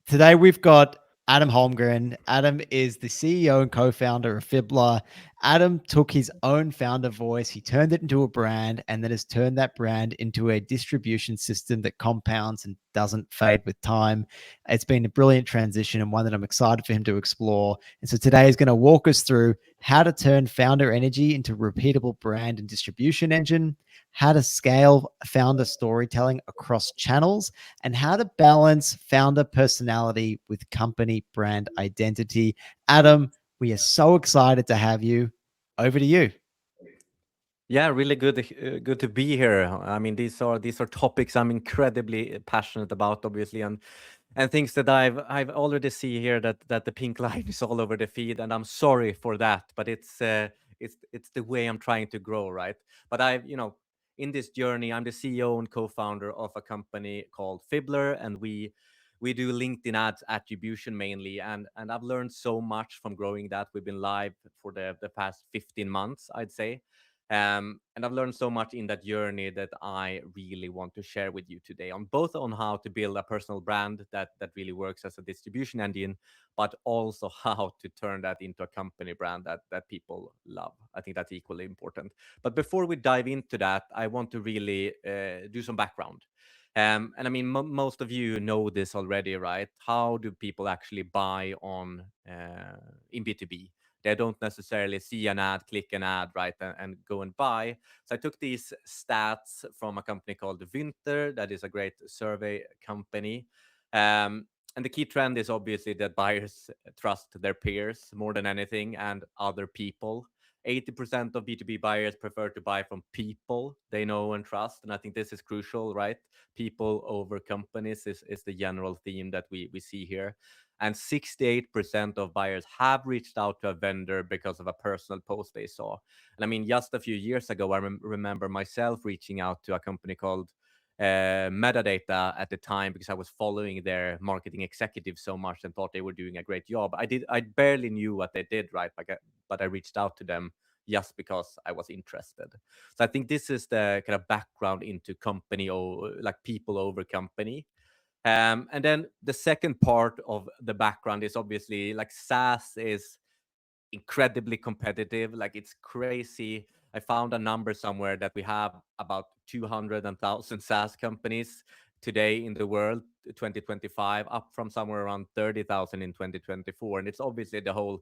Today we've got Adam Holmgren. Adam is the CEO and co-founder of Fibber. Adam took his own founder voice, he turned it into a brand, and then has turned that brand into a distribution system that compounds and doesn't fade with time. It's been a brilliant transition and one that I'm excited for him to explore. And so today he's going to walk us through how to turn founder energy into a repeatable brand and distribution engine, how to scale founder storytelling across channels, and how to balance founder personality with company brand identity. Adam, we are so excited to have you. Over to you. Yeah, really good to be here. I mean, these are topics I'm incredibly passionate about, obviously, and things that I've already see here that the pink line is all over the feed, and I'm sorry for that, but it's the way I'm trying to grow, right? But in this journey, I'm the CEO and co-founder of a company called Fibber, and we do LinkedIn ads attribution mainly, and I've learned so much from growing that. We've been live for the past 15 months, I'd say. And I've learned so much in that journey that I really want to share with you today on both on how to build a personal brand that really works as a distribution engine, but also how to turn that into a company brand that people love. I think that's equally important. But before we dive into that, I want to really do some background. And I mean, most of you know this already, right? How do people actually buy on in B2B? They don't necessarily see an ad, click an ad, right, and go and buy. So I took these stats from a company called Winter, that is a great survey company. And the key trend is obviously that buyers trust their peers more than anything and other people. 80% of B2B buyers prefer to buy from people they know and trust. And I think this is crucial, right? People over companies is the general theme that we see here. And 68% of buyers have reached out to a vendor because of a personal post they saw. And I mean, just a few years ago, I remember myself reaching out to a company called Metadata at the time because I was following their marketing executives so much and thought they were doing a great job. I barely knew what they did, right? But I reached out to them just because I was interested. So I think this is the kind of background into company or like people over company. And then the second part of the background is obviously like SaaS is incredibly competitive. Like it's crazy. I found a number somewhere that we have about 200,000 SaaS companies today in the world, 2025, up from somewhere around 30,000 in 2024. And it's obviously the whole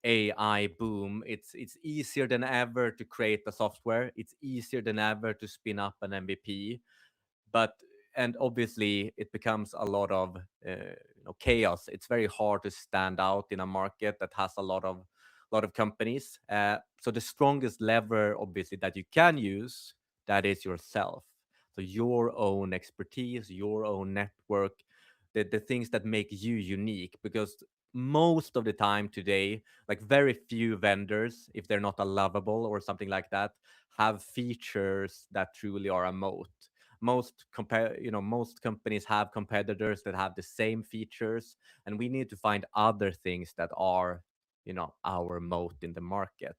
AI boom. It's easier than ever to create a software. It's easier than ever to spin up an MVP, but and obviously it becomes a lot of chaos. It's very hard to stand out in a market that has a lot of companies. So the strongest lever, obviously, that you can use, that is yourself. So your own expertise, your own network, the things that make you unique. Because most of the time today, like very few vendors, if they're not a lovable or something like that, have features that truly are a moat. Most companies have competitors that have the same features, and we need to find other things that are our moat in the market.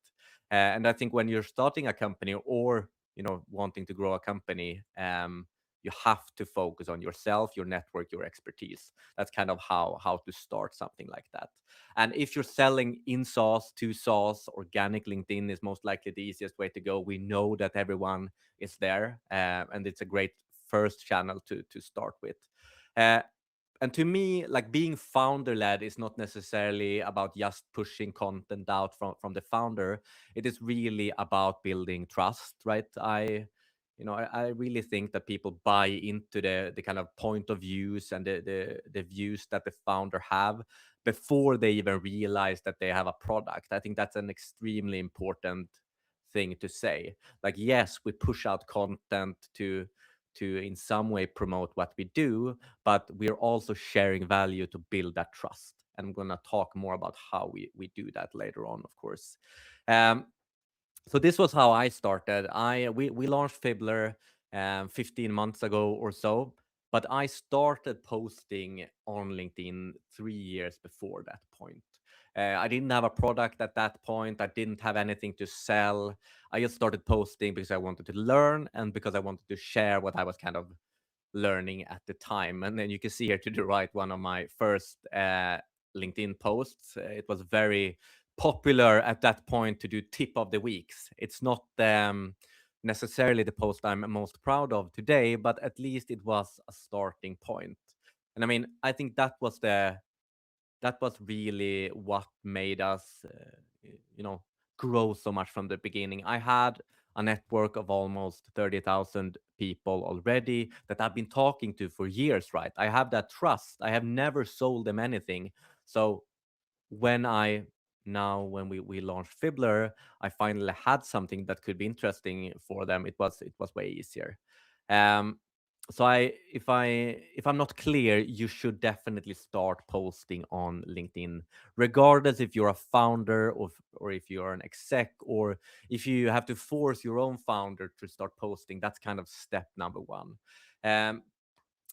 And I think when you're starting a company or wanting to grow a company, you have to focus on yourself, your network, your expertise. That's kind of how to start something like that. And if you're selling in SaaS to SaaS, organic LinkedIn is most likely the easiest way to go. We know that everyone is there, and it's a great first channel to start with. Uh, and to me, like being founder led is not necessarily about just pushing content out from the founder. It is really about building trust, right? I really think that people buy into the kind of point of views and the views that the founder have before they even realize that they have a product. I think that's an extremely important thing to say. Like, yes, we push out content to in some way promote what we do, but we're also sharing value to build that trust. And I'm going to talk more about how we do that later on, of course. Um, so this was how I started. We launched Fibber 15 months ago or so, but I started posting on LinkedIn 3 years before that point. I didn't have a product at that point. I didn't have anything to sell. I just started posting because I wanted to learn and because I wanted to share what I was kind of learning at the time. And then you can see here to the right one of my first LinkedIn posts. It was very popular at that point to do tip of the weeks. It's not necessarily the post I'm most proud of today, but at least it was a starting point. And I mean, I think that was really what made us, you know, grow so much from the beginning. I had a network of almost 30,000 people already that I've been talking to for years, right? I have that trust. I have never sold them anything. So when I when we launched Fibber, I finally had something that could be interesting for them. It was way easier. Um, so if I'm not clear, you should definitely start posting on LinkedIn, regardless if you're a founder or if you're an exec, or if you have to force your own founder to start posting. That's kind of step number one. Um,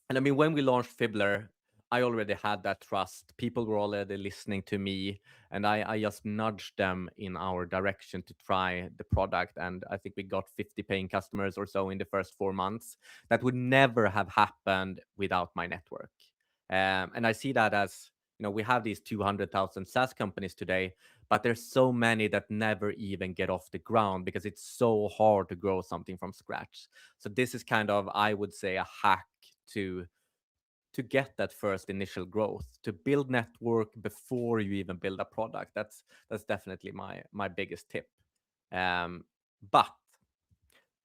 and I mean, when we launched Fibber, I already had that trust. People were already listening to me, and I just nudged them in our direction to try the product. And I think we got 50 paying customers or so in the first 4 months. That would never have happened without my network. And I see that as, we have these 200,000 SaaS companies today, but there's so many that never even get off the ground because it's so hard to grow something from scratch. So this is kind of, I would say, a hack to get that first initial growth, to build network before you even build a product. That's definitely my biggest tip. But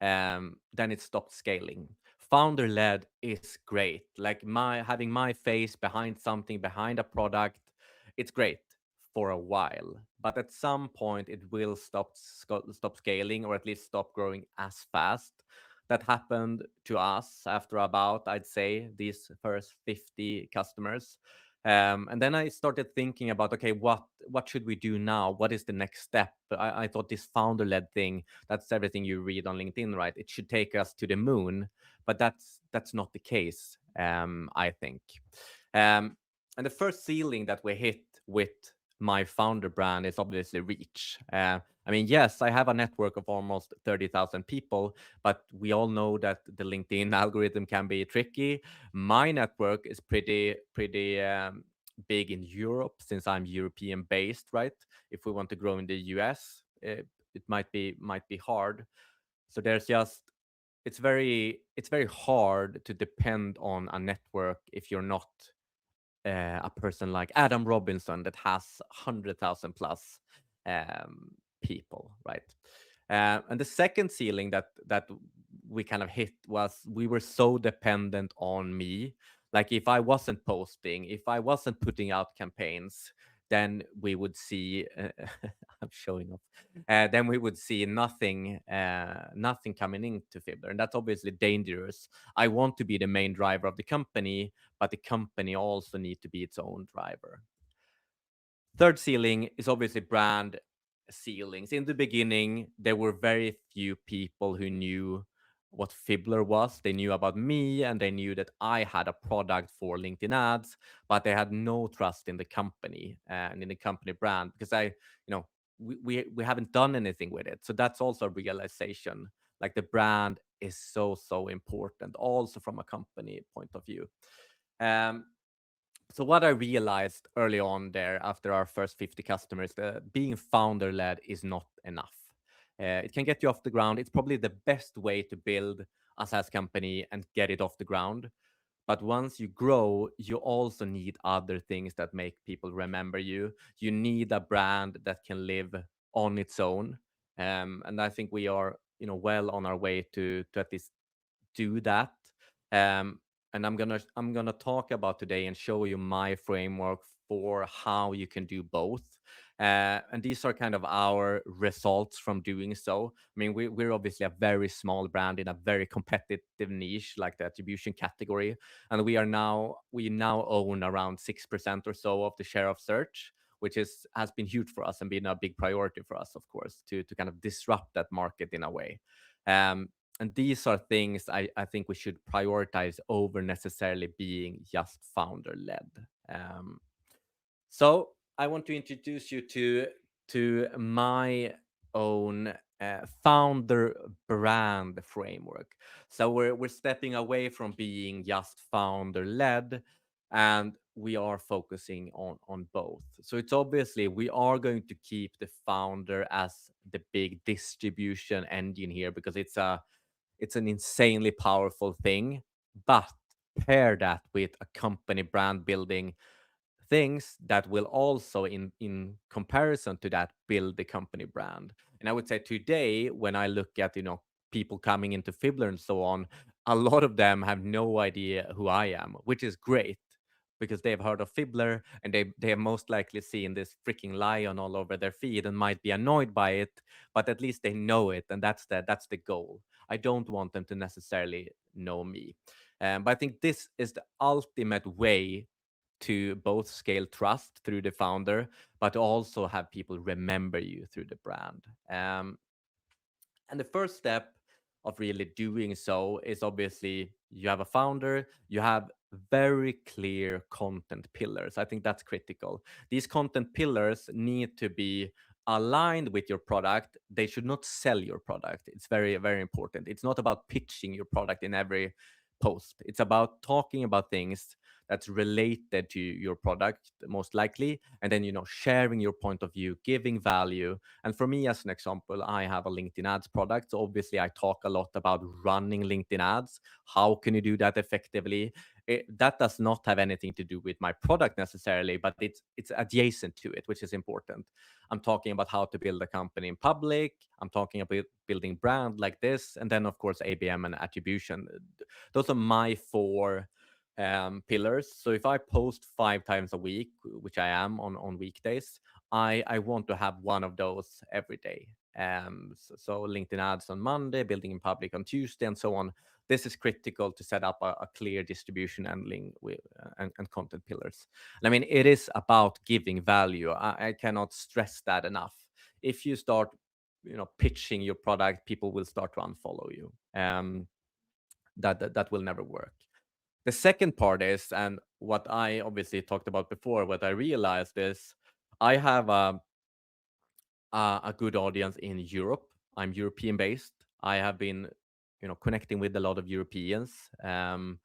then it stopped scaling. Founder led is great. Like my having my face behind something, behind a product, it's great for a while. But at some point, it will stop scaling, or at least stop growing as fast. That happened to us after about, I'd say, these first 50 customers. And then I started thinking about, okay, what should we do now? What is the next step? I thought this founder led thing, that's everything you read on LinkedIn, right? It should take us to the moon, but that's not the case, I think. And the first ceiling that we hit with my founder brand is obviously reach. I mean, yes, I have a network of almost 30,000 people, but we all know that the LinkedIn algorithm can be tricky. My network is pretty big in Europe, since I'm European based, right? If we want to grow in the US, it might be hard. So there's just it's very hard to depend on a network if you're not a person like Adam Robinson that has 100,000 plus people, right? And the second ceiling that we kind of hit was we were so dependent on me. Like if I wasn't posting, if I wasn't putting out campaigns, then we would see. I'm showing off. Then we would see nothing coming into Fibber, and that's obviously dangerous. I want to be the main driver of the company, but the company also need to be its own driver. Third ceiling is obviously brand ceilings. In the beginning, there were very few people who knew what Fibber was. They knew about me and they knew that I had a product for LinkedIn ads, but they had no trust in the company and in the company brand because we haven't done anything with it. So that's also a realization. Like the brand is so important, also from a company point of view. Um, so what I realized early on there, after our first 50 customers, being founder led is not enough. It can get you off the ground. It's probably the best way to build a SaaS company and get it off the ground. But once you grow, you also need other things that make people remember you. You need a brand that can live on its own. And I think we are, well on our way to at least do that. Um, and I'm gonna talk about today and show you my framework for how you can do both. And these are kind of our results from doing so. I mean, we're obviously a very small brand in a very competitive niche like the attribution category, and we now own around 6% or so of the share of search, which has been huge for us and been a big priority for us, of course, to kind of disrupt that market in a way. And these are things I think we should prioritize over necessarily being just founder led. So I want to introduce you to my own founder brand framework. So we're stepping away from being just founder led, and we are focusing on both. So it's obviously we are going to keep the founder as the big distribution engine here because it's an insanely powerful thing, but pair that with a company brand building things that will also in comparison to that build the company brand. And I would say today when I look at people coming into Fibber and so on, a lot of them have no idea who I am, which is great because they've heard of Fibber and they have most likely seen this freaking lion all over their feed and might be annoyed by it, but at least they know it, and that's the goal. I don't want them to necessarily know me. But I think this is the ultimate way to both scale trust through the founder, but also have people remember you through the brand. And the first step of really doing so is obviously you have a founder, you have very clear content pillars. I think that's critical. These content pillars need to be aligned with your product. They should not sell your product. It's very, very important. It's not about pitching your product in every post. It's about talking about things that's related to your product, most likely, and then sharing your point of view, giving value. And for me, as an example, I have a LinkedIn ads product. So obviously, I talk a lot about running LinkedIn ads. How can you do that effectively? That does not have anything to do with my product necessarily, but it's adjacent to it, which is important. I'm talking about how to build a company in public. I'm talking about building brand like this, and then of course ABM and attribution. Those are my four pillars. So if I post 5 times a week, which I am on weekdays, I want to have one of those every day. So LinkedIn ads on Monday, building in public on Tuesday, and so on. This is critical to set up a clear distribution handling with, and content pillars. And I mean, it is about giving value. I cannot stress that enough. If you start, pitching your product, people will start to unfollow you. That will never work. The second part is, and what I obviously talked about before, what I realized is I have a good audience in Europe. I'm European based. I have been, connecting with a lot of Europeans, and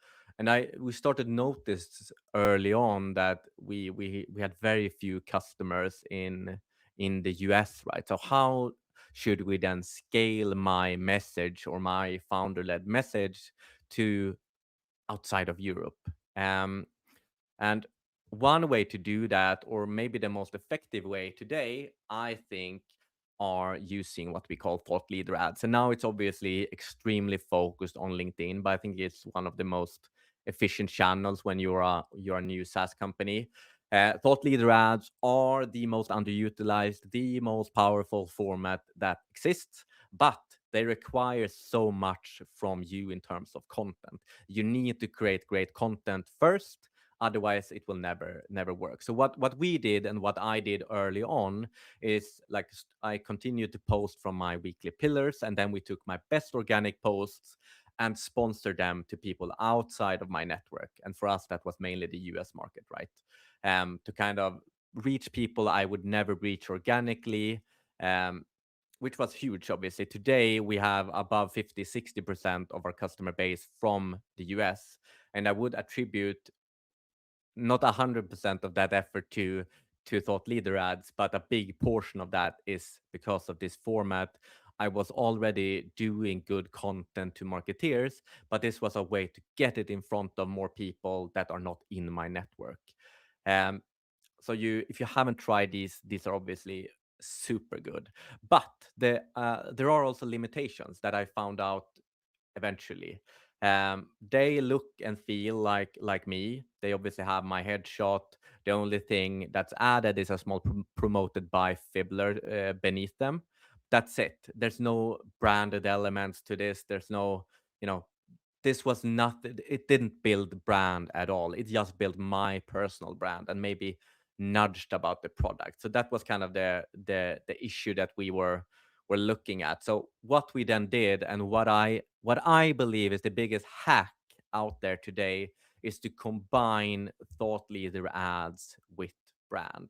we started notice early on that we had very few customers in the US, right? So how should we then scale my message or my founder led message to outside of Europe? And one way to do that, or maybe the most effective way today, I think, are using what we call thought leader ads. And now it's obviously extremely focused on LinkedIn, but I think it's one of the most efficient channels when you're a new SaaS company. Thought leader ads are the most underutilized, the most powerful format that exists, but they require so much from you in terms of content. You need to create great content first, otherwise it will never work. So what we did and what I did early on is like I continued to post from my weekly pillars, and then we took my best organic posts and sponsored them to people outside of my network. And for us that was mainly the US market, right? To kind of reach people I would never reach organically, um, which was huge. Obviously today we have above 50-60% of our customer base from the US, and I would attribute not 100% of that effort to thought leader ads, but a big portion of that is because of this format. I was already doing good content to marketeers, but this was a way to get it in front of more people that are not in my network. um, so if you haven't tried these are obviously super good, but there are also limitations that I found out eventually. They look and feel like me. They obviously have my headshot. The only thing that's added is a small promoted by Fibber beneath them. That's it. There's no branded elements to this. There's no, you know, this was not, it didn't build brand at all. It just built my personal brand and maybe nudged about the product. So that was kind of the issue that we were looking at. So what we then did, and what I believe is the biggest hack out there today, is to combine thought leader ads with brand.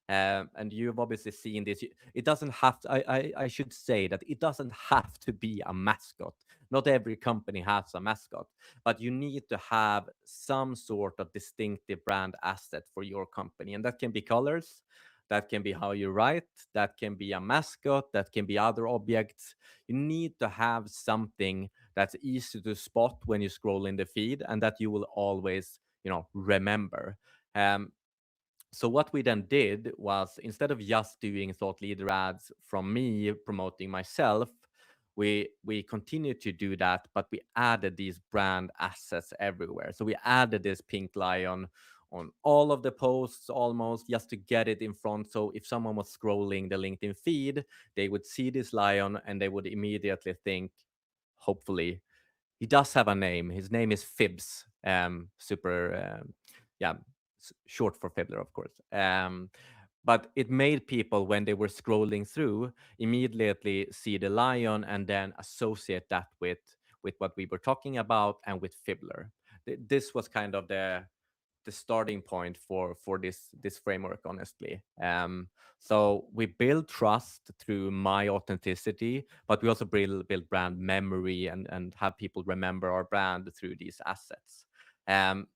And you've obviously seen this. It doesn't have to, I should say that it doesn't have to be a mascot. Not every company has a mascot, but you need to have some sort of distinctive brand asset for your company. And that can be colors, that can be how you write, that can be a mascot, that can be other objects. You need to have something that's easy to spot when you scroll in the feed and that you will always, remember. Um, so what we then did was, instead of just doing thought leader ads from me promoting myself, we continued to do that, but we added these brand assets everywhere. So we added this pink lion on all of the posts almost, just to get it in front. So if someone was scrolling the LinkedIn feed, they would see this lion and they would immediately think, hopefully, he does have a name. His name is Fibs. Super, yeah, short for Fiddler, of course. But it made people, when they were scrolling through, immediately see the lion and then associate that with what we were talking about and with Fiddler. This was kind of the starting point for this framework, honestly. So we build trust through my authenticity, but we also build brand memory and have people remember our brand through these assets. um,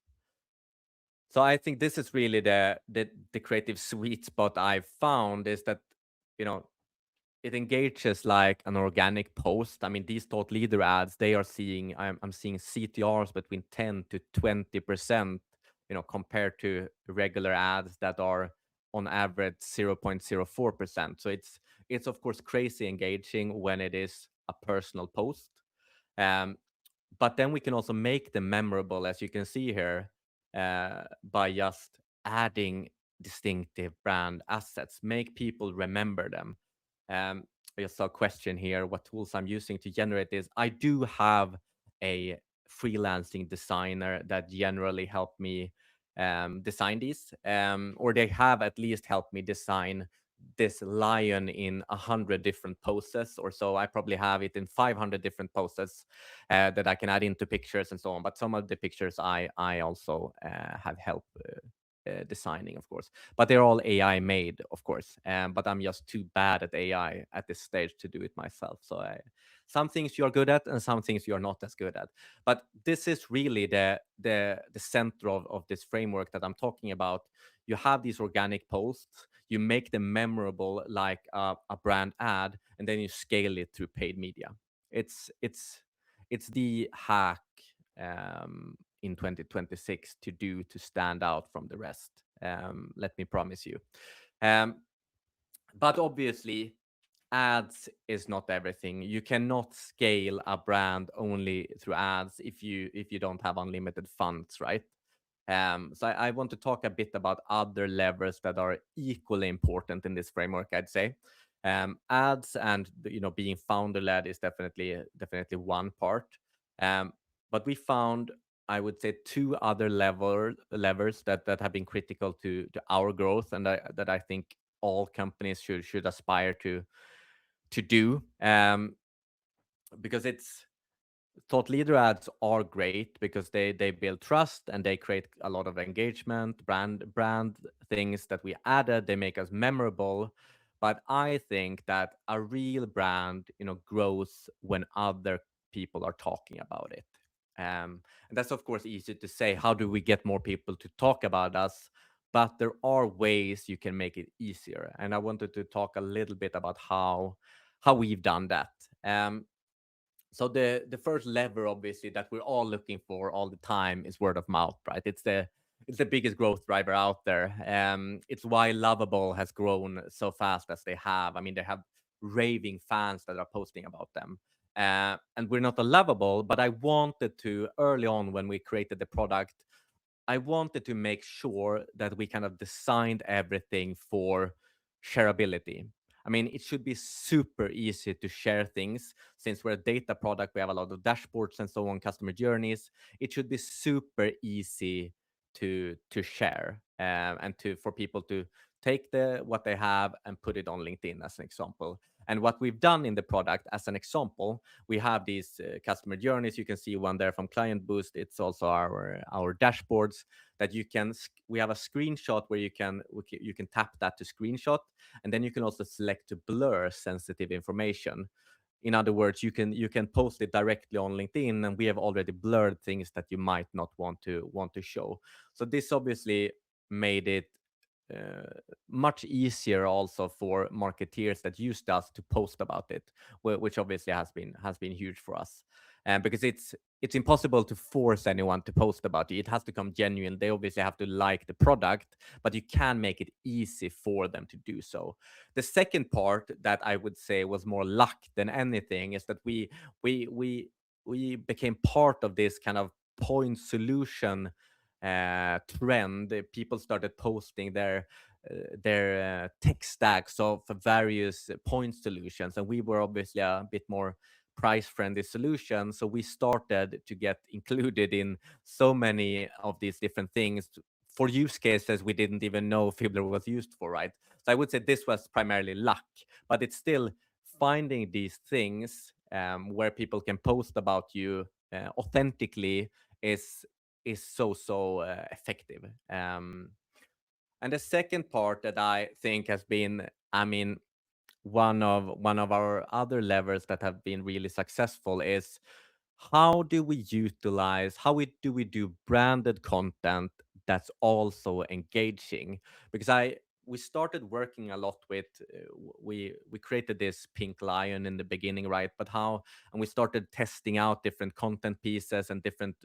so I think this is really the creative sweet spot I've found, is that, you know it engages like an organic post. I mean, these thought leader ads, they are seeing, I'm seeing CTRs between 10 to 20%, compared to regular ads that are on average 0.04%. So it's of course crazy engaging when it is a personal post. Um, but then we can also make them memorable, as you can see here, by just adding distinctive brand assets, make people remember them. um, I just saw a question here, what tools I'm using to generate this. I do have a freelancing designer that generally help me design these, or they have at least helped me design this lion in 100 different poses or so. I probably have it in 500 different poses that I can add into pictures and so on. But some of the pictures I also have help designing, of course. But they're all AI made, of course. But I'm just too bad at AI at this stage to do it myself. So some things you're good at and some things you're not as good at. But this is really the center of this framework that I'm talking about. You have these organic posts, you make them memorable like a brand ad, and then you scale it through paid media. It's the hack in 2026 to do to stand out from the rest. Let me promise you. Um, but obviously, ads is not everything. You cannot scale a brand only through ads if you don't have unlimited funds, right? So I want to talk a bit about other levers that are equally important in this framework, I'd say. Ads and being founder led is definitely one part. Um, but we found, I would say, two other levers that have been critical to our growth, and that I think all companies should aspire to do. Because it's thought leader ads are great because they build trust and they create a lot of engagement, brand things that we added, they make us memorable. But I think that a real brand, grows when other people are talking about it. And that's of course easy to say, how do we get more people to talk about us? But there are ways you can make it easier, and I wanted to talk a little bit about how we've done that. So the first lever, obviously, that we're all looking for all the time is word of mouth, right? It's the biggest growth driver out there. It's why Lovable has grown so fast as they have. I mean, they have raving fans that are posting about them. And we're not a Lovable, but I wanted to, early on when we created the product, I wanted to make sure that we kind of designed everything for shareability. I mean, it should be super easy to share things. Since we're a data product, we have a lot of dashboards and so on, customer journeys. It should be super easy to share, and to for people to take the what they have and put it on LinkedIn as an example. And what we've done in the product, as an example, we have these customer journeys. You can see one there from Client Boost. It's also our dashboards that you can. We have a screenshot where you can tap that to screenshot, and then you can also select to blur sensitive information. In other words, you can post it directly on LinkedIn, and we have already blurred things that you might not want to show. So this obviously made it uh, much easier also for marketeers that used us to post about it, which obviously has been huge for us. Because it's impossible to force anyone to post about it. It has to come genuine. They obviously have to like the product, but you can make it easy for them to do so. The second part that I would say was more luck than anything is that we we we became part of this kind of point solution trend. People started posting their tech stacks of various point solutions, and we were obviously a bit more price friendly solution, so we started to get included in so many of these different things for use cases we didn't even know Fibber was used for, right? So I would say this was primarily luck, but it's still finding these things where people can post about you authentically is is so effective. And the second part that I think has been, I mean, one of our other levers that have been really successful is how do we do branded content that's also engaging. Because I we started working a lot with we created this pink lion in the beginning, right? But how and we started testing out different content pieces and different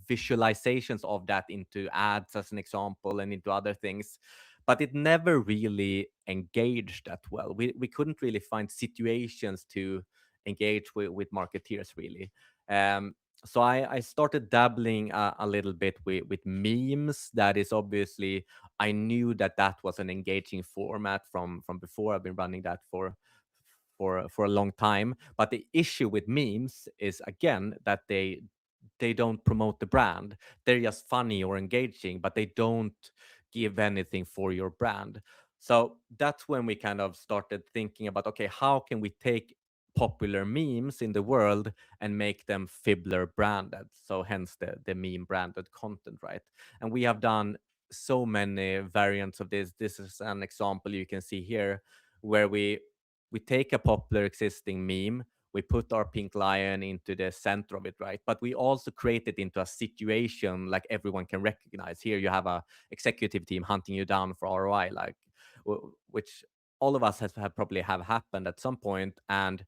visualizations of that into ads as an example and into other things, but it never really engaged that well. We couldn't really find situations to engage with marketeers really. um, so I started dabbling a little bit with memes. That is obviously, I knew that that was an engaging format from before. I've been running that for a long time. But the issue with memes is again that they don't promote the brand. They're just funny or engaging, but they don't give anything for your brand. So that's when we kind of started thinking about, okay, how can we take popular memes in the world and make them Fibbler branded? So hence the meme branded content, right? And we have done so many variants of this. This is an example you can see here where we take a popular existing meme, we put our pink lion into the center of it, right? But we also create it into a situation like everyone can recognize. Here you have a executive team hunting you down for ROI, like which all of us have probably have happened at some point, and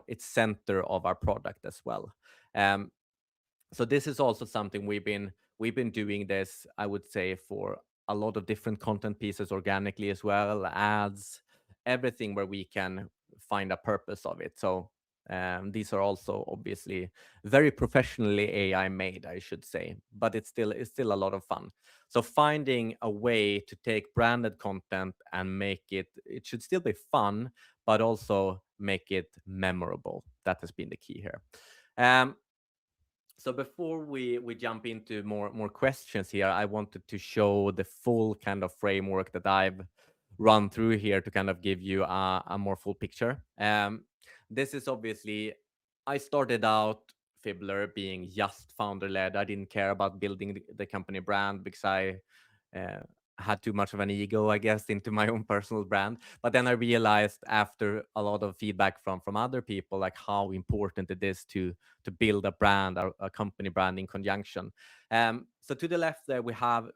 it's center of our product as well. um, so this is also something we've been doing this, I would say, for a lot of different content pieces organically as well, ads, everything where we can find a purpose of it. So these are also obviously very professionally AI made, I should say, but it's still a lot of fun. So finding a way to take branded content and make it should still be fun, but also make it memorable. That has been the key here. Um, so before we jump into more questions here, I wanted to show the full kind of framework that I've run through here to kind of give you a more full picture. This is obviously, I started out Fibbler being just founder led. I didn't care about building the company brand because I uh, had too much of an ego, I guess, into my own personal brand. But then I realized after a lot of feedback from other people, like how important it is to build a brand, a company brand in conjunction. So to the left there, we have,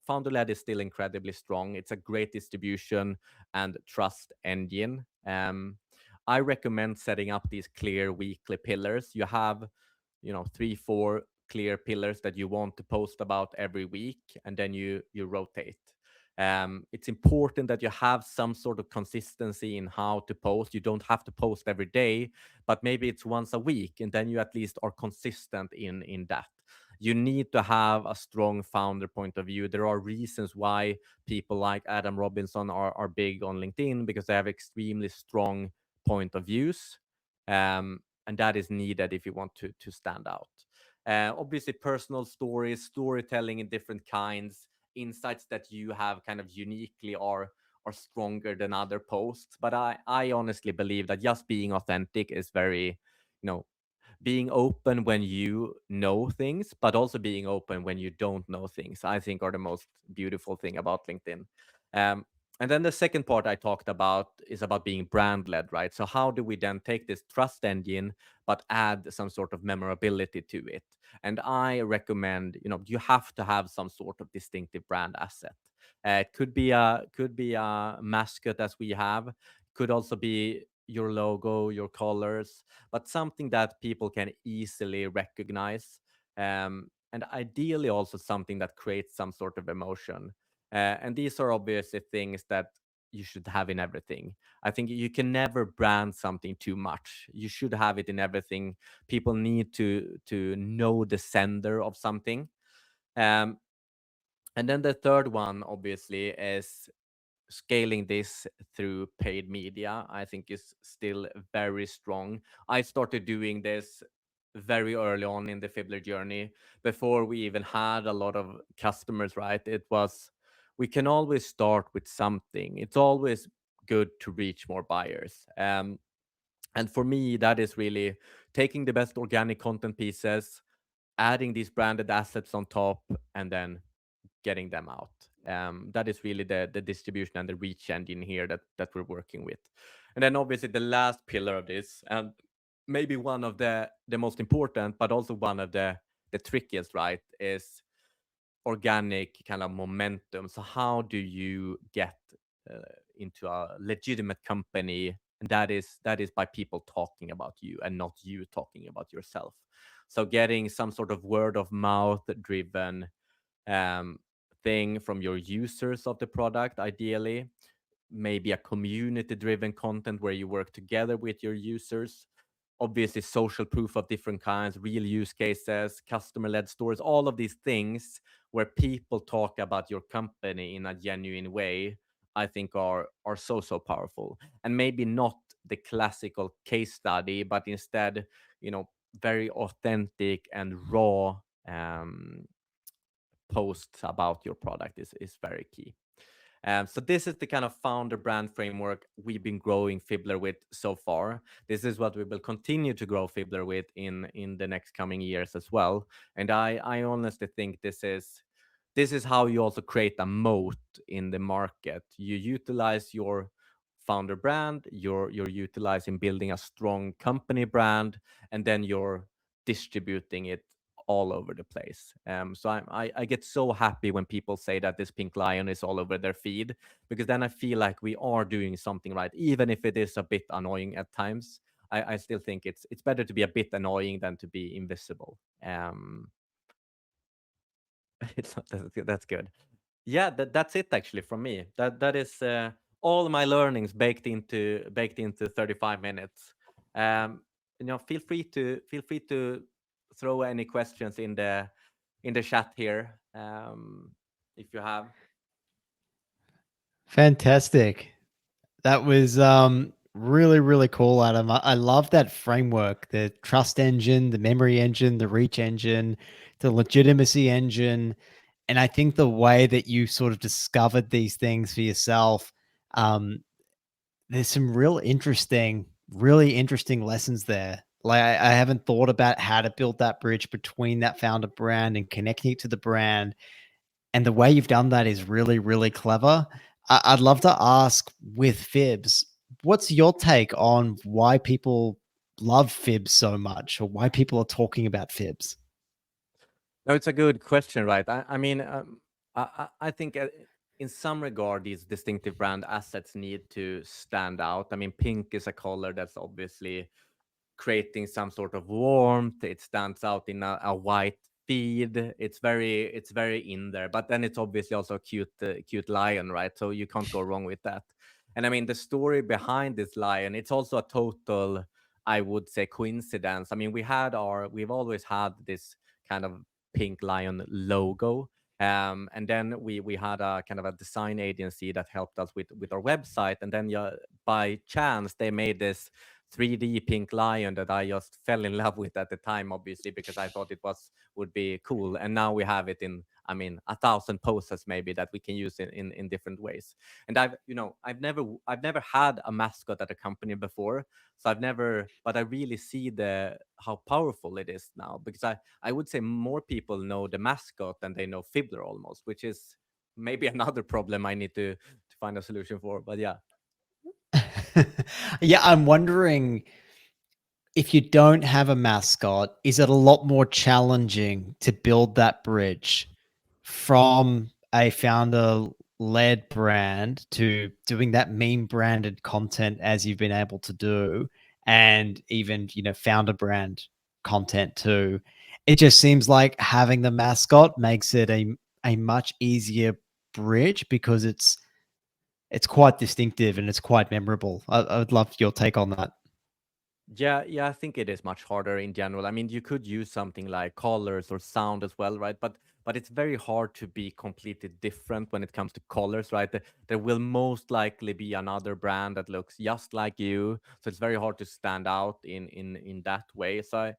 founder led is still incredibly strong. It's a great distribution and trust engine. I recommend setting up these clear weekly pillars. You have, three, four clear pillars that you want to post about every week, and then you rotate. It's important that you have some sort of consistency in how to post. You don't have to post every day, but maybe it's once a week, and then you at least are consistent in that. You need to have a strong founder point of view. There are reasons why people like Adam Robinson are big on LinkedIn, because they have extremely strong point of views. And that is needed if you want to stand out. Obviously, personal stories, storytelling in different kinds, insights that you have kind of uniquely are stronger than other posts. But I honestly believe that just being authentic is very, you know, being open when you know things, but also being open when you don't know things, I think are the most beautiful thing about LinkedIn. Um, and then the second part I talked about is about being brand led, right? So how do we then take this trust engine, but add some sort of memorability to it? And I recommend, you have to have some sort of distinctive brand asset. It could be a mascot as we have, could also be your logo, your colors, but something that people can easily recognize. And ideally, also something that creates some sort of emotion. And these are obviously things that you should have in everything. I think you can never brand something too much. You should have it in everything. People need to know the sender of something. Um, and then the third one, obviously, is scaling this through paid media. I think is still very strong. I started doing this very early on in the Fibber journey, before we even had a lot of customers, right? It was, we can always start with something. It's always good to reach more buyers. And for me, that is really taking the best organic content pieces, adding these branded assets on top, and then getting them out. That is really the distribution and the reach engine here that we're working with. And then obviously the last pillar of this, and maybe one of the most important, but also one of the trickiest, right, is organic kind of momentum. So how do you get uh, into a legitimate company? And that is by people talking about you and not you talking about yourself. So getting some sort of word of mouth driven um, thing from your users of the product, ideally, maybe a community driven content where you work together with your users. Obviously, social proof of different kinds, real use cases, customer led stories, all of these things where people talk about your company in a genuine way, I think are so powerful. And maybe not the classical case study, but instead, very authentic and raw posts about your product is very key. So this is the kind of founder brand framework we've been growing Fibber with so far. This is what we will continue to grow Fibber with in the next coming years as well. And I honestly think this is how you also create a moat in the market. You utilize your founder brand, you're utilizing building a strong company brand, and then you're distributing it all over the place. So I get so happy when people say that this pink lion is all over their feed, because then I feel like we are doing something right, even if it is a bit annoying at times. I still think it's better to be a bit annoying than to be invisible. That's good. Yeah, that's it actually from me. That is all my learnings baked into 35 minutes. Um, feel free to throw any questions in the chat here, if you have. Fantastic. That was really, really cool, Adam. I love that framework, the trust engine, the memory engine, the reach engine, the legitimacy engine. And I think the way that you sort of discovered these things for yourself, um, there's some really interesting lessons there. Like I haven't thought about how to build that bridge between that founder brand and connecting it to the brand. And the way you've done that is really, really clever. I'd love to ask with Fibs, what's your take on why people love Fibs so much or why people are talking about Fibs? No, it's a good question, right? I mean, I think in some regard, these distinctive brand assets need to stand out. I mean, pink is a color that's obviously creating some sort of warmth. It stands out in a white feed. It's very in there. But then it's obviously also a cute lion, right? So you can't go wrong with that. And I mean, the story behind this lion, it's also a total, I would say, coincidence. I mean, we've always had this kind of pink lion logo. And then we had a kind of a design agency that helped us with our website. And then by chance, they made this 3D pink lion that I just fell in love with at the time, obviously, because I thought it was would be cool. And now we have it in, I mean, 1,000 poses maybe that we can use in different ways. And I've never had a mascot at a company before, so I've never, but I really see the how powerful it is now, because I would say more people know the mascot than they know Fibbler almost, which is maybe another problem I need to find a solution for. But yeah. Yeah, I'm wondering, if you don't have a mascot, is it a lot more challenging to build that bridge from a founder led brand to doing that meme branded content as you've been able to do, and even, founder brand content too? It just seems like having the mascot makes it a much easier bridge, because it's quite distinctive and it's quite memorable. I would love your take on that. Yeah, yeah, I think it is much harder in general. I mean, you could use something like colors or sound as well, right? But it's very hard to be completely different when it comes to colors, right? There will most likely be another brand that looks just like you, so it's very hard to stand out in that way. So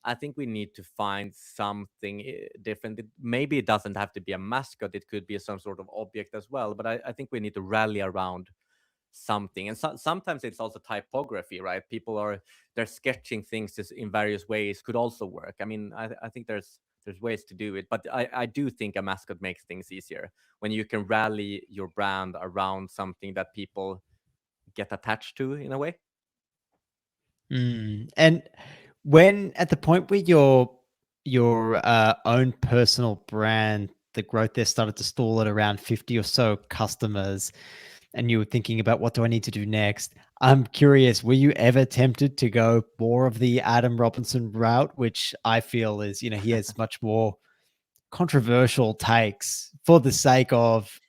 I think we need to find something different. Maybe it doesn't have to be a mascot; it could be some sort of object as well. But I think we need to rally around something. And sometimes it's also typography, right? People are they're sketching things in various ways, could also work. I mean, I think there's ways to do it, but I do think a mascot makes things easier when you can rally your brand around something that people get attached to in a way. And when at the point where your own personal brand, the growth there started to stall at around 50 or so customers, and you were thinking about, what do I need to do next? I'm curious, were you ever tempted to go more of the Adam Robinson route, which I feel is, he has much more controversial takes for the sake of,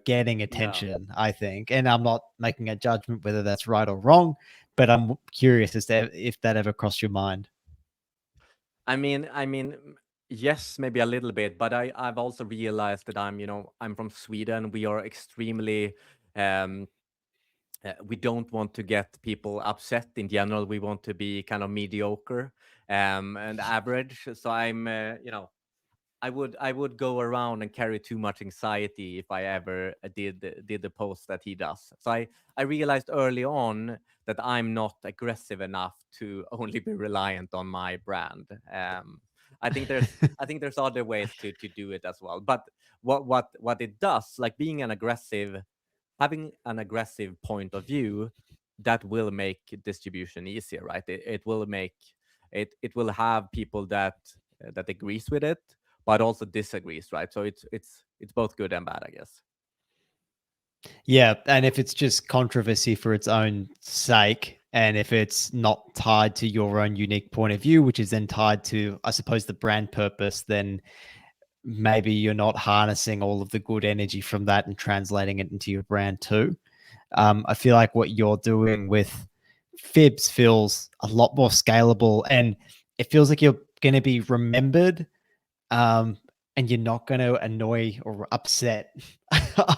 getting Yeah. attention, I think. And I'm not making a judgment whether that's right or wrong, but I'm curious as to if that ever crossed your mind. I mean, yes, maybe a little bit, but I've also realized that I'm from Sweden. We are extremely um we don't want to get people upset in general. We want to be kind of mediocre and average. So I would go around and carry too much anxiety if I ever did the post that he does. So I realized early on that I'm not aggressive enough to only be reliant on my brand. I think there's other ways to do it as well. But what it does, like being an aggressive having an aggressive point of view, that will make distribution easier, right? It will make it will have people that agrees with it, but also disagrees, right? So it's both good and bad, I guess. Yeah, and if it's just controversy for its own sake, and if it's not tied to your own unique point of view, which is then tied to, I suppose, the brand purpose, then maybe you're not harnessing all of the good energy from that and translating it into your brand too. I feel like what you're doing with Fibs feels a lot more scalable, and it feels like you're going to be remembered, um, and you're not going to annoy or upset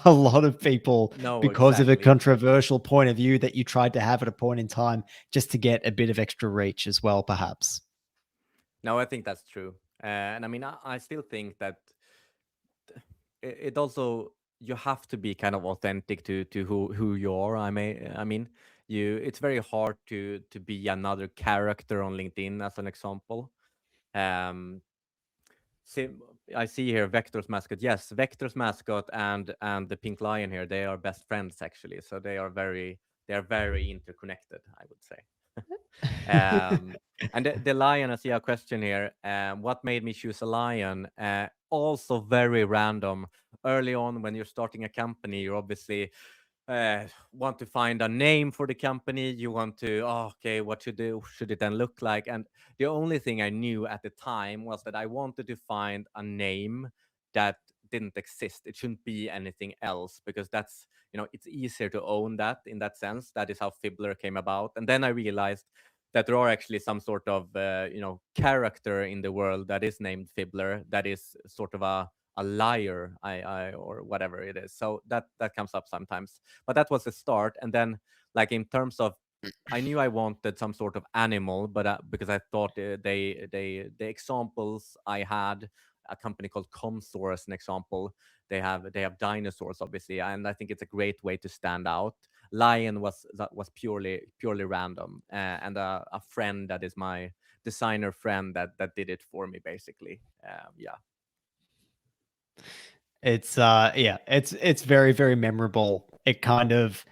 a lot of people No, because of a exactly. controversial point of view that you tried to have at a point in time, just to get a bit of extra reach as well, perhaps. No, I think that's true. And I mean, I still think that it also, you have to be kind of authentic to who you are. I mean, it's very hard to be another character on LinkedIn, as an example. um See, I see here Vector's mascot. Yes, Vector's mascot and the pink lion here, they are best friends actually. So they are very interconnected, I would say. um, and the lion, I see a question here. What made me choose a lion? Also very random. Early on, when you're starting a company, you obviously want to find a name for the company. You want to, oh, okay, what should it then look like? And the only thing I knew at the time was that I wanted to find a name that didn't exist. It shouldn't be anything else, because that's, it's easier to own that in that sense. That is how Fibbler came about. And then I realized that there are actually some sort of character in the world that is named Fibbler, that is sort of a liar, or whatever it is. So that comes up sometimes, but that was the start. And then, like, in terms of I knew I wanted some sort of animal, but because I thought the examples I had, a company called Comsor as an example, they have dinosaurs obviously, and I think it's a great way to stand out. Lion was purely random, and a friend that is my designer friend that did it for me basically. Yeah. It's yeah, it's very, very memorable. It kind of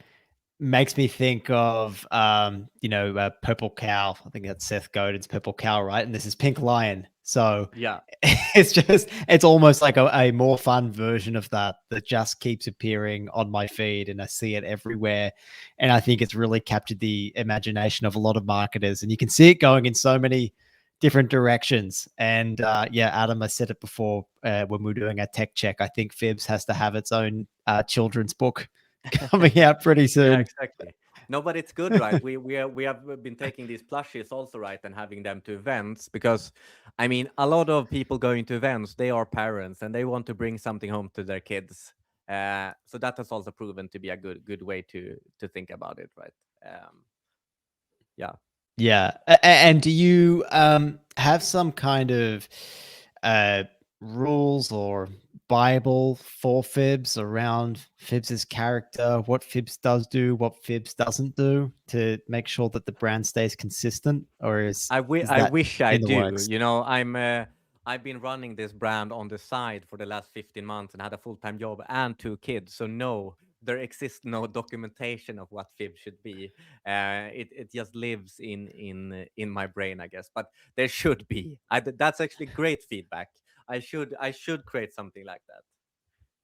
makes me think of Purple Cow. I think that's Seth Godin's Purple Cow, right? And this is Pink Lion. So Yeah. it's almost like a more fun version of that just keeps appearing on my feed, and I see it everywhere. And I think it's really captured the imagination of a lot of marketers, and you can see it going in so many different directions. And yeah, Adam, I said it before when we were doing our tech check. I think Fibs has to have its own children's book coming out pretty Yeah, soon. exactly. No, but it's good, right? We have been taking these plushies also, right, and having them to events because, I mean, a lot of people going to events, they are parents and they want to bring something home to their kids. So that has also proven to be a good way to think about it, right? Yeah. Yeah. And do you have some kind of uh, rules or Bible for Fibs around Fibs's character, what Fibs does do, what Fibs doesn't do to make sure that the brand stays consistent? Or is I that wish I in the do. works? You know, I've been running this brand on the side for the last 15 months and had a full-time job and two kids. So no, there exists no documentation of what Fib should be. It just lives in my brain, I guess. But there should be. That's actually great feedback. I should create something like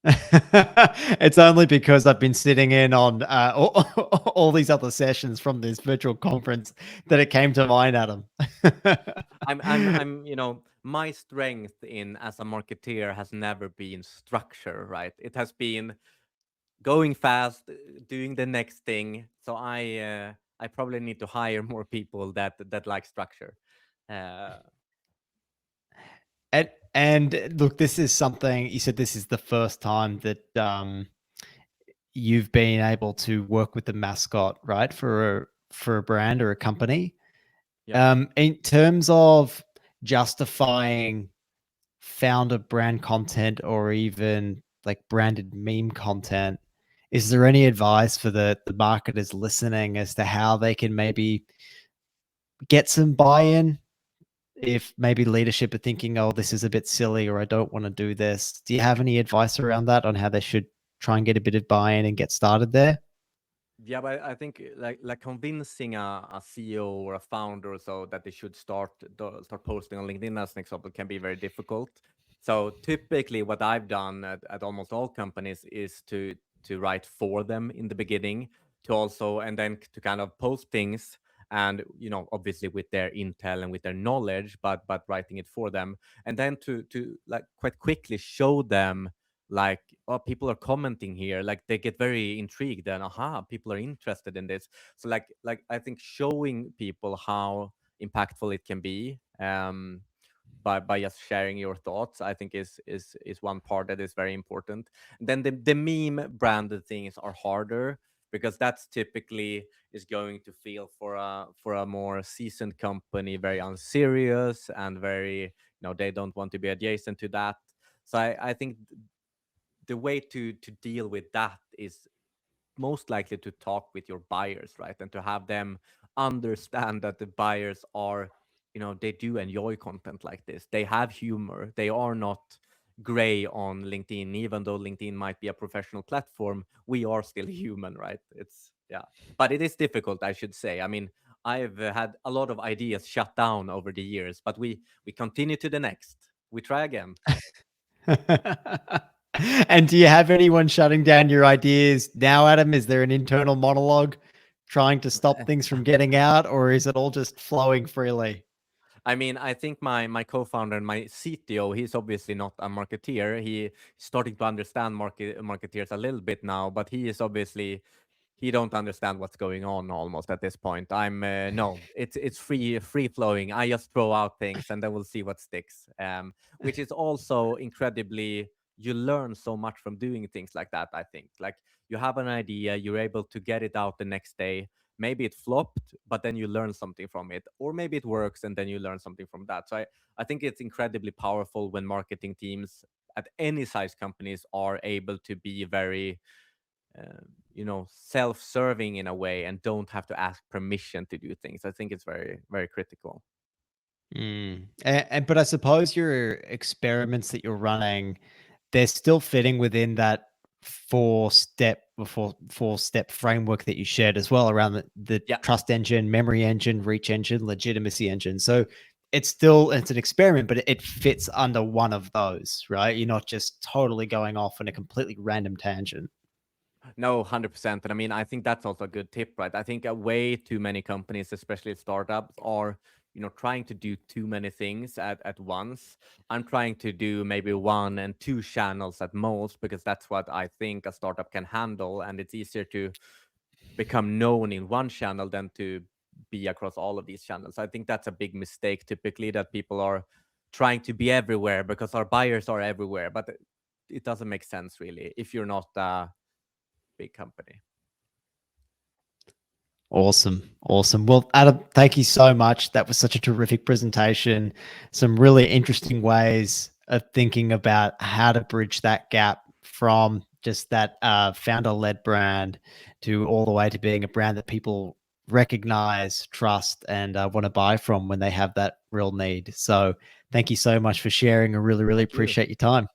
that. It's only because I've been sitting in on all these other sessions from this virtual conference that it came to mind, Adam. My strength in as a marketeer has never been structure, right? It has been going fast, doing the next thing. So I probably need to hire more people that like structure. Uh, And look, this is something you said. This is the first time that you've been able to work with the mascot, right, for a brand or a company. yeah. In terms of justifying founder brand content or even like branded meme content, is there any advice for the marketers listening as to how they can maybe get some buy-in if maybe leadership are thinking, oh, this is a bit silly or I don't want to do this? Do you have any advice around that on how they should try and get a bit of buy-in and get started there? Yeah, but I think like convincing a CEO or a founder or so that they should start posting on LinkedIn as an example can be very difficult. So typically, what I've done at almost all companies is to write for them in the beginning, to also and then to kind of post things, and obviously with their intel and with their knowledge, but writing it for them, and then to like quite quickly show them like, oh, people are commenting here, like they get very intrigued and aha, people are interested in this. So like I think showing people how impactful it can be, by just sharing your thoughts, I think is one part that is very important. Then the meme branded things are harder because that's typically is going to feel for a more seasoned company very unserious and very, they don't want to be adjacent to that. So I think the way to deal with that is most likely to talk with your buyers, right? And to have them understand that the buyers are, they do enjoy content like this. They have humor. They are not gray on LinkedIn, even though LinkedIn might be a professional platform. We are still human, right? It's, yeah, but it is difficult, I should say. I mean, I've had a lot of ideas shut down over the years, but we continue to the next. We try again. And do you have anyone shutting down your ideas now, Adam? Is there an internal monologue trying to stop things from getting out, or is it all just flowing freely? I mean, I think my co-founder and my CTO, he's obviously not a marketeer. He's starting to understand marketeers a little bit now, but he is obviously, he don't understand what's going on almost at this point. I'm no, it's free flowing. I just throw out things and then we'll see what sticks. Which is also incredibly, you learn so much from doing things like that. I think like you have an idea, you're able to get it out the next day, maybe it flopped, but then you learn something from it, or maybe it works and then you learn something from that. So I think it's incredibly powerful when marketing teams at any size companies are able to be very self-serving in a way and don't have to ask permission to do things. I think it's very, very critical. But I suppose your experiments that you're running, they're still fitting within that four step framework that you shared as well around the Yeah. trust engine, memory engine, reach engine, legitimacy engine. So it's an experiment, but it fits under one of those, right? You're not just totally going off on a completely random tangent. No, 100%. And I mean, I think that's also a good tip, right? I think way too many companies, especially startups, are trying to do too many things at once. I'm trying to do maybe 1 and 2 channels at most, because that's what I think a startup can handle, and it's easier to become known in one channel than to be across all of these channels. I think that's a big mistake typically, that people are trying to be everywhere because our buyers are everywhere, but it doesn't make sense really if you're not a big company. Awesome. Awesome. Well, Adam, thank you so much. That was such a terrific presentation. Some really interesting ways of thinking about how to bridge that gap from just that founder-led brand to all the way to being a brand that people recognize, trust, and want to buy from when they have that real need. So thank you so much for sharing. I really, really Thank you. appreciate your time.